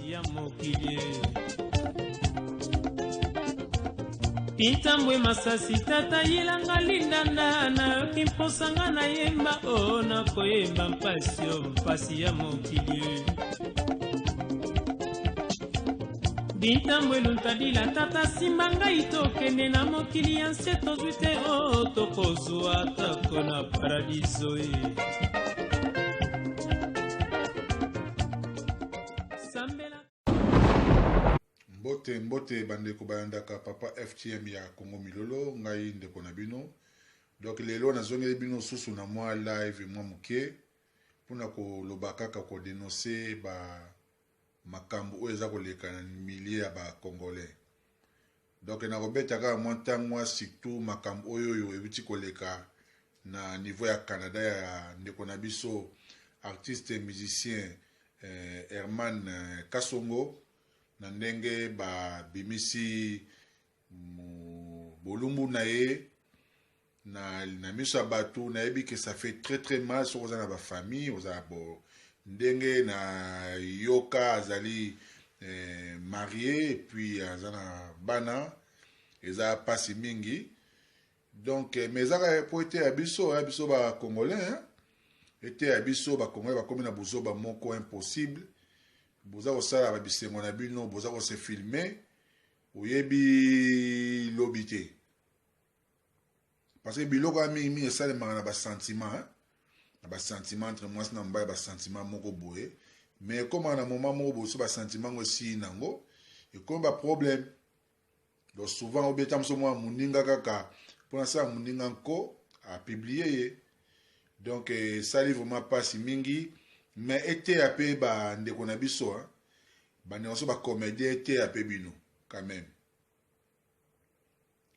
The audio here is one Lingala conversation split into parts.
ya mokili Pitambwe masasi tata yilanga lindanda na kimposanga na yemba o na koyemba mpasi ya mokili Bitambwe luntadila tata simbanga itokende na mokili ya nse tozwi te o tokozwa atako na paradiso Mbote bandeko bayandaka papa FTM ya Congo Milolo ngai ndeko na bino. Donc lelo nazongeli bino susu na mwa live mwa muke pona ko lobakaka ko dénoncer ba makambo oyo eza koleka na milieu ya ba congolais. Donc na robetaka mwa ntangwa surtout makambo oyo ebiti koleka na niveau ya Canada ya ndeko na biso artiste musicien Herman Kasongo na ndenge ba bimisi bolumbu na ye na miso batu na yebi que ça fait très mal sur na ba famille oza bo ndenge na yoka azali marié et puis azana bana eza pasi mingi donc mais aka poete abiso ba congolais hein était abiso ba congolais ba komi na buzoba moko impossible boza kosala ba bisengo na bino boza ko se filmer oyebi lobité parce que biloko mingi esalemaka na ba sentiment hein na ba sentiment entre moi na mba ba sentiment moko boye mais comme na moment moko boye ba sentiment aussi nango et comme ba problème donc souvent obeta mso moi muninga kaka pour ça muninga nko a publier donc ça livre vraiment pas si mingi mais était à peu ba ndeko na biso hein ba ne ba comédien était à peu bino quand même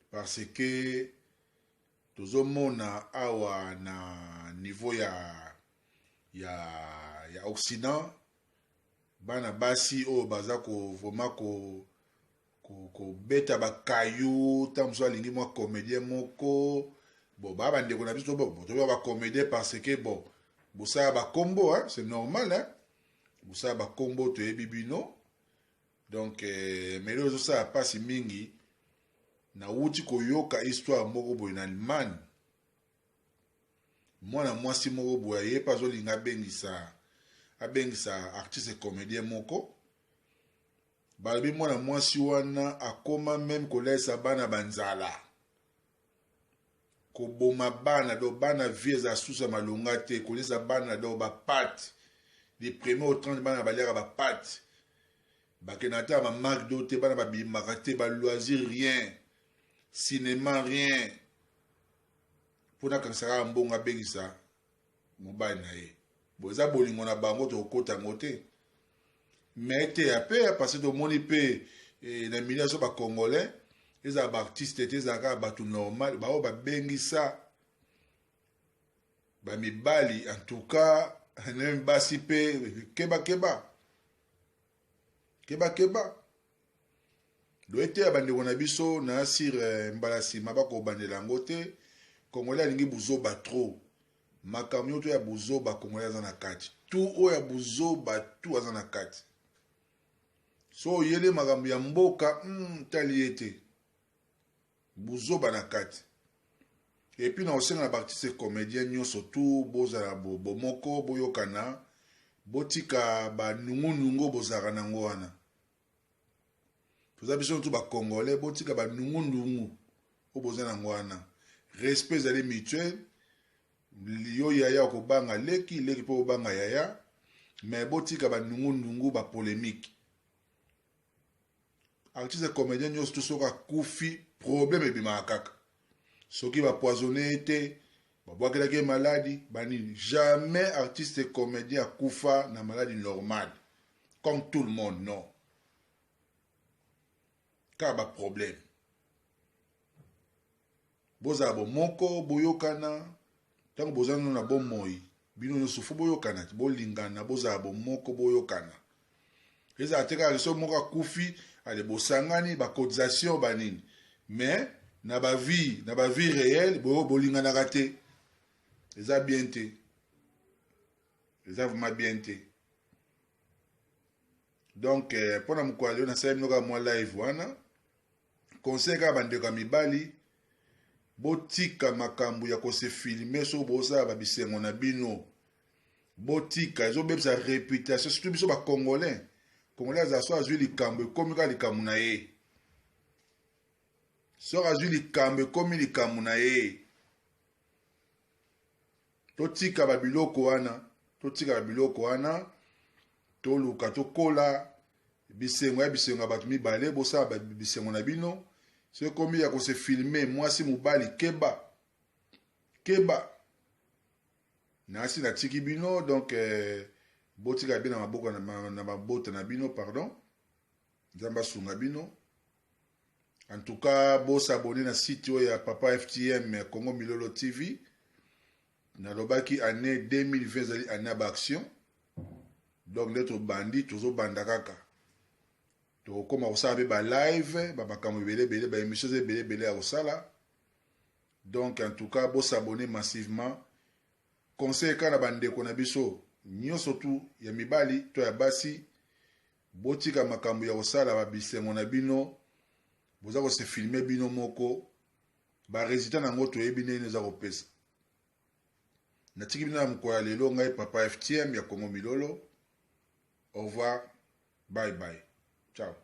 parce que tozomona awa na niveau ya Occident bana basi o baza ko vraiment ko beta ba kayu tamso alingi mo comédien moko bon ba ndeko na biso bon to ba comédien parce que bon bosa ba combo hein c'est normal hein bosa ba combo to ebibino donc mais le ça pas si mingi na wuti koyoka histoire moko boy na Allemagne mwana mwasi moko boy ye pas olinga abengisa artiste comédien moko balobi mwana mwasi wana akoma même kolesa bana banzala koboma bana do bana vie za susa malonga te kolesa bana do ba pat les premiers au 30 bana balera ba pat bakenata ba marque do te bana ba bimaka te ba loisir rien cinéma rien pona kansaka mbonga bengisa mobile na ye boza bolingo na bango to kota ngote mais te apé parce que moni pe na milieu so ba congolais les artistes te zaka ba tout normal ba o ba bengisa ba mibali en tout cas même basi pe keba doete abandeko na biso na sir mbalasi mabako bandela ngote congolais alingi buzoba trop makamyo to ya buzoba congolais azana kati tout o ya buzoba tout azana kati so yele makambo ya mboka tali ete buzoba na kati et puis na osenga na baartiste comédien nyonso tout bozala bomoko boyokana botika banungunungu bozalaka nango wana toza biso tu bacongolais botika banungunungu oyo boza nango wana respect ezali mutuel yo yaya okobanga leki mpo obanga yaya mais botika banungunungu bapolémique artiste comédien nyonso tu soki akufi problème ebimaka kaka soki bapoisonné te babwakelaki maladie banini jamais artiste comédien akufa na maladie normale comme tout le monde non car ba problème bozala bomoko boyokana ntango bozana na bomoi bino nyonso fo boyokana bolingana bozala bomoko boyokana ezala te kaka so moko akufi ale bosangani bacotisation banini mais na ba vie réelle bolinganaka te eza bien te eza vraiment bien te donc mpona mokolo lelo nasali bino kaka mwa live wana conseil kaka bandeko ya mibali botika makambo ya kosefilme soki bozala babisengo na bino botika ezobebisa réputation surtout biso bacongolais congolais azala so azwi likambo ekomi kaka likambo na ye soki azwi likambo ekomi likambo na ye totika babiloko wana toluka tokola bisengo ya bato mibale bosala bisengo na bino soki ekomi ya kosefilme mwasi mobali keba nasi natiki bino donc botika bien na maboko na mabota na bino pardon nzambe asunga bino en tout cas bosabone na site oyo ya Papa FTM Congo Milolo TV nalobaki année 2020 ezali année ya baaction donc nde tobandi tozobanda kaka tokoma kosala mpe balive bamakambo ebelebele baémission eza ebelebele ya kosala donc en tout cas bosabone massivement conseil kaka na bandeko na biso nyonso tu ya mibali to ya basi botika makambo ya kosala babisengo na bino boza kosefilme bino moko baresultat nango toyebi ndenge eza kopesa natiki bino na mokolo ya lelo ngai Papa FTM ya Congo Milolo. Au revoir, bye bye, ciao.